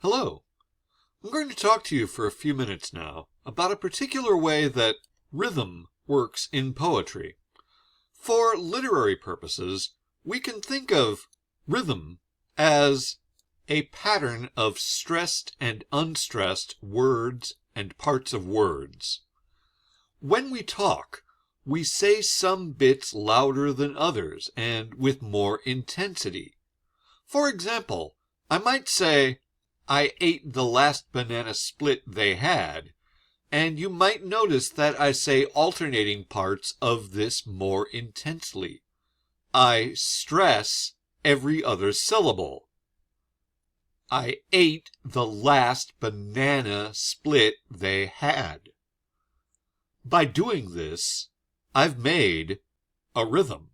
Hello. I'm going to talk to you for a few minutes now about a particular way that rhythm works in poetry. For literary purposes, we can think of rhythm as a pattern of stressed and unstressed words and parts of words. When we talk, we say some bits louder than others and with more intensity. For example, I might say, I ate the last banana split they had, and you might notice that I say alternating parts of this more intensely. I stress every other syllable. I ate the last banana split they had. By doing this, I've made a rhythm.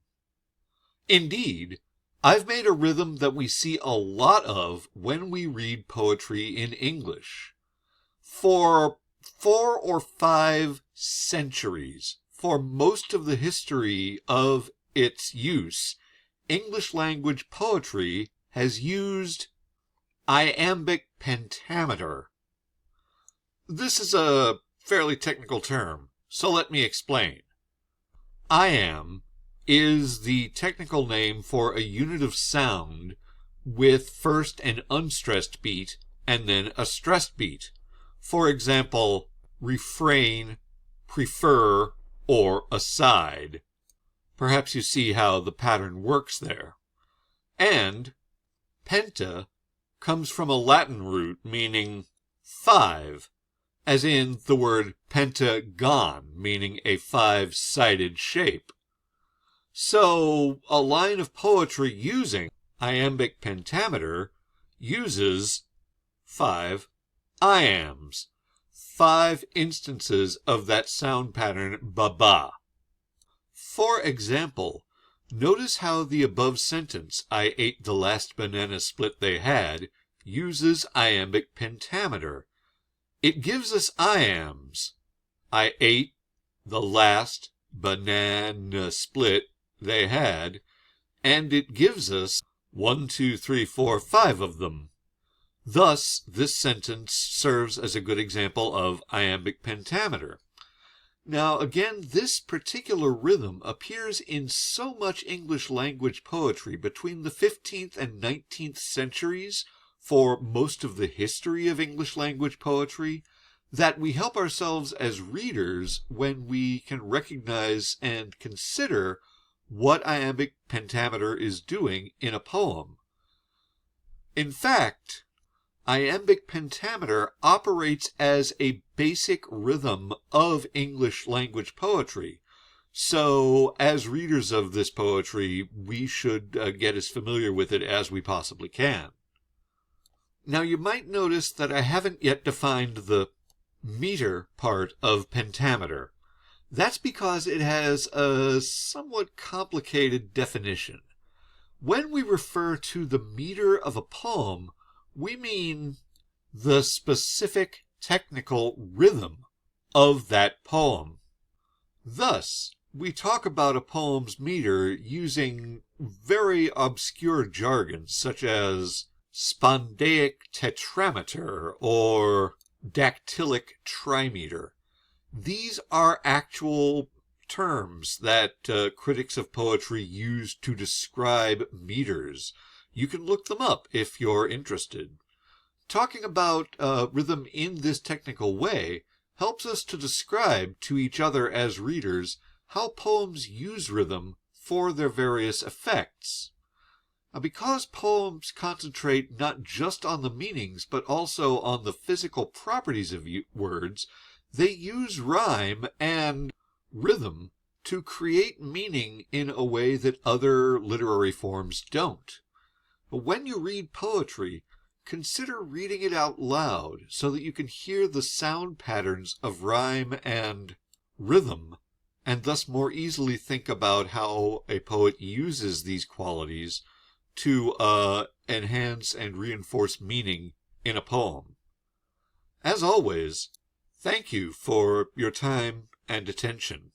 Indeed, I've made a rhythm that we see a lot of when we read poetry in English. For 4 or 5 centuries, for most of the history of its use, English language poetry has used iambic pentameter. This is a fairly technical term, so let me explain. Iamb is the technical name for a unit of sound with first an unstressed beat and then a stressed beat. For example, refrain, prefer, or aside. Perhaps you see how the pattern works there. And penta comes from a Latin root meaning 5, as in the word pentagon, meaning a 5-sided shape. So, a line of poetry using iambic pentameter uses 5 iambs, 5 instances of that sound pattern ba-ba. For example, notice how the above sentence, I ate the last banana split they had, uses iambic pentameter. It gives us iambs. I ate the last banana split they had, and it gives us 1, 2, 3, 4, 5 of them. Thus, this sentence serves as a good example of iambic pentameter. Now, again, this particular rhythm appears in so much English language poetry between the 15th and 19th centuries for most of the history of English language poetry that we help ourselves as readers when we can recognize and consider what iambic pentameter is doing in a poem. In fact, iambic pentameter operates as a basic rhythm of English language poetry. So, as readers of this poetry, we should get as familiar with it as we possibly can. Now, you might notice that I haven't yet defined the meter part of pentameter. That's because it has a somewhat complicated definition. When we refer to the meter of a poem, we mean the specific technical rhythm of that poem. Thus, we talk about a poem's meter using very obscure jargon such as spondaic tetrameter or dactylic trimeter. These are actual terms that critics of poetry use to describe meters. You can look them up if you're interested. Talking about rhythm in this technical way helps us to describe to each other as readers how poems use rhythm for their various effects. Now, because poems concentrate not just on the meanings but also on the physical properties of words, they use rhyme and rhythm to create meaning in a way that other literary forms don't. But when you read poetry, consider reading it out loud so that you can hear the sound patterns of rhyme and rhythm, and thus more easily think about how a poet uses these qualities to enhance and reinforce meaning in a poem. As always, thank you for your time and attention.